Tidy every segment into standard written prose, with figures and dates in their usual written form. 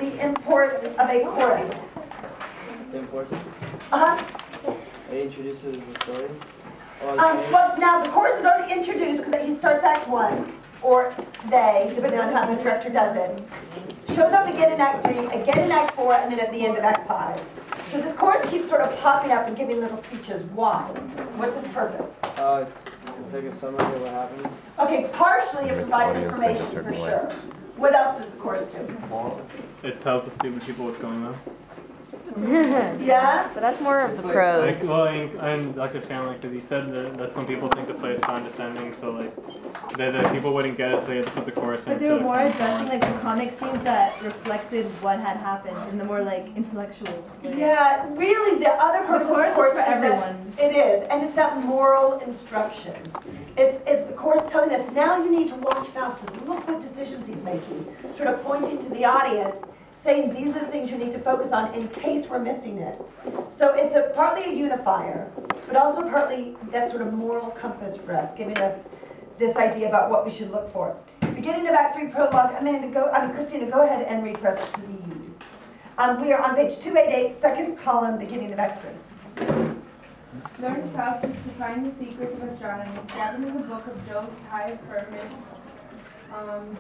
the import of a chorus. The importance? Uh-huh. It introduces the story? Well, now the chorus is already introduced because he starts Act 1, or they, depending on how the director does it. Shows up again in Act 3, again in Act 4, and then at the end of Act 5. So this chorus keeps sort of popping up and giving little speeches. Why? What's its purpose? It's like a summary of what happens. Okay, partially it provides information for sure. What else does the chorus do? It tells the stupid people what's going on. Yeah? But that's more of the prose. Like, well, and Dr. Scanlons, because he said that some people think the play is condescending, so like that people wouldn't get it, so he had to put the chorus in. But they were more addressing like the comic scenes that reflected what had happened in the more like intellectual way. Yeah, really the other purpose of the chorus is for everyone. It is, and it's that moral instruction. It's the chorus telling us, now you need to watch Faustus, look what decisions he's making, sort of pointing to the audience, saying these are the things you need to focus on in case we're missing it. So it's partly a unifier, but also partly that sort of moral compass for us, giving us this idea about what we should look for. Beginning of Act 3 prologue, Christina, go ahead and read for us, please. We are on page 288, second column, beginning of Act 3. Learned Faustus to find the secrets of astronomy, gathered in the book of Jove's high firmament,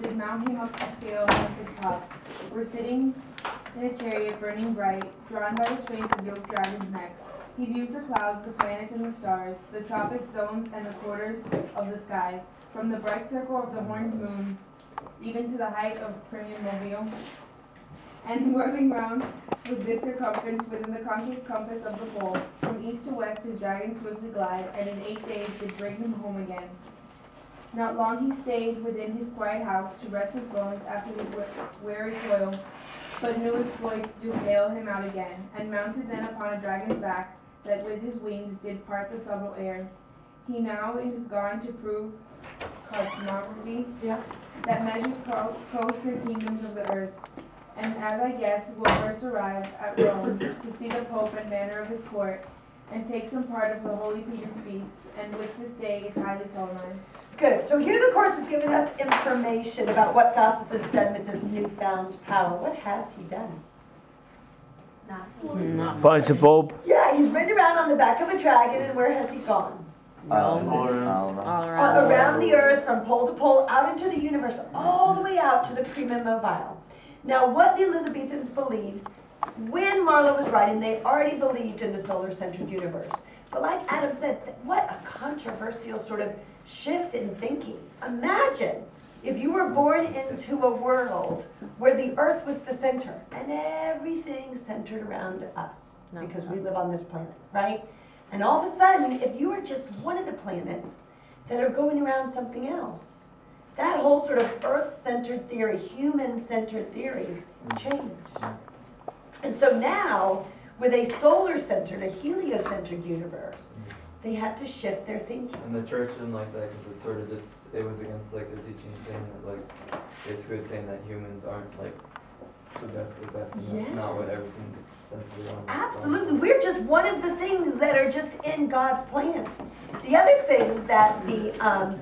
did mount him up to scale of his top. We're sitting in a chariot burning bright, drawn by the strength of yoked dragons' necks. He views the clouds, the planets and the stars, the tropic zones and the quarters of the sky, from the bright circle of the horned moon, even to the height of Priam Mobile, and whirling round with this circumference within the concave compass of the pole. From east to west his dragons swiftly glide, and in 8 days did bring him home again. Not long he stayed within his quiet house to rest his bones after his weary toil, but new exploits do hail him out again, and mounted then upon a dragon's back, that with his wings did part the subtle air. He now is gone to prove cosmography, that measures coasts and kingdoms of the earth, and as I guess will first arrive at Rome to see the Pope and manner of his court, and take some part of the Holy Peter's feast, and which this day is highly solemnized. Good. So here the course is giving us information about what Faustus has done with this newfound power. What has he done? Not Punch the Pope. Yeah, he's ridden around on the back of a dragon, and where has he gone? all around. Around the earth, from pole to pole, out into the universe, all the way out to the Prima Mobile. Now, what the Elizabethans believed, when Marlowe was writing, they already believed in the solar-centered universe. But like Adam said, what a controversial sort of shift in thinking. Imagine if you were born into a world where the earth was the center and everything centered around us because we live on this planet, right? And all of a sudden, if you were just one of the planets that are going around something else, that whole sort of earth-centered theory, human-centered theory changed. And so now, with a solar-centered, a heliocentered universe, they had to shift their thinking. And the church didn't like that because it sort of just, it was against like their teaching saying that like, basically saying that humans aren't like the best of the best, and that's not what everything's centered on. Absolutely, we're just one of the things that are just in God's plan. The other thing that the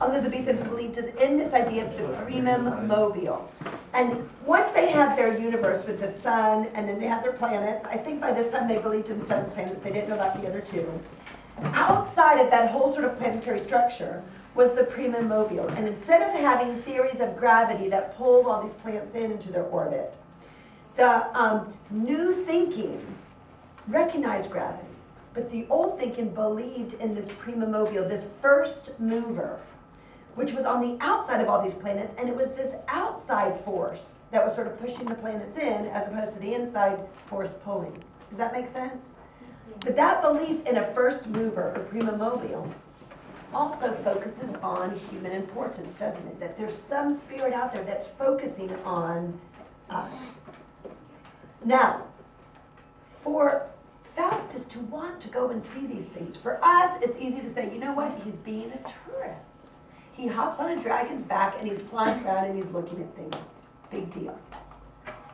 Elizabethans believed is in this idea of the primum mobile. And once they had their universe with the sun, and then they had their planets, I think by this time they believed in 7 planets, they didn't know about the other 2. Outside of that whole sort of planetary structure was the primum mobile. And instead of having theories of gravity that pulled all these planets into their orbit, the new thinking recognized gravity. But the old thinking believed in this primum mobile, this first mover, which was on the outside of all these planets, and it was this outside force that was sort of pushing the planets in as opposed to the inside force pulling. Does that make sense? But that belief in a first mover, or prima mobile, also focuses on human importance, doesn't it? That there's some spirit out there that's focusing on us. Now, for Faustus to want to go and see these things, for us, it's easy to say, you know what, he's being a tourist. He hops on a dragon's back and he's flying around and he's looking at things. Big deal.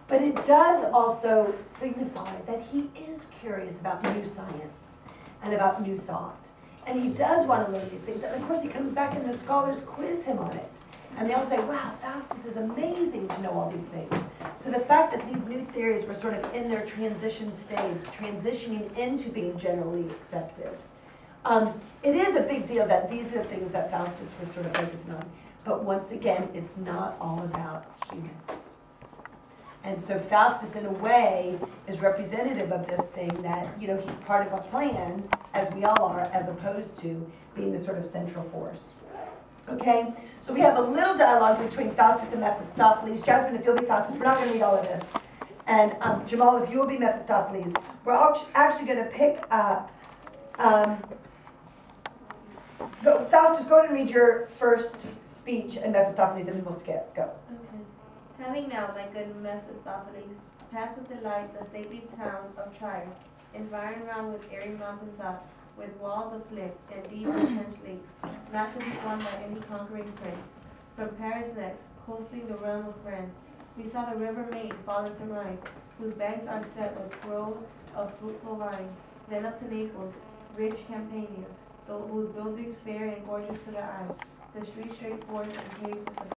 But it does also signify that he is curious about new science and about new thought. And he does want to learn these things. And of course he comes back and the scholars quiz him on it. And they all say, wow, Faustus is amazing to know all these things. So the fact that these new theories were sort of in their transition stage, transitioning into being generally accepted. It is a big deal that these are the things that Faustus was sort of focusing on. But once again, it's not all about humans. And so Faustus, in a way, is representative of this thing that, you know, he's part of a plan, as we all are, as opposed to being the sort of central force. Okay? So we have a little dialogue between Faustus and Mephistopheles. Jasmine, if you'll be Faustus, we're not going to read all of this. And Jamal, if you will be Mephistopheles, we're actually going to pick up. Faustus, go ahead and read your first speech, and Mephistopheles, and then we'll skip. Go. Okay. Having now, my good Mephistopheles, passed with delight the stately town of Tyre, environed round with airy mountain tops, with walls of flint, and deep entrenched lakes, not to be won by any conquering prince. From Paris next, coasting the realm of France, we saw the river Main fall into Rhine, whose banks are set with groves of fruitful vines. Then up to Naples, rich Campania, whose buildings fair and gorgeous to the eye, the streets straightforward and paved with the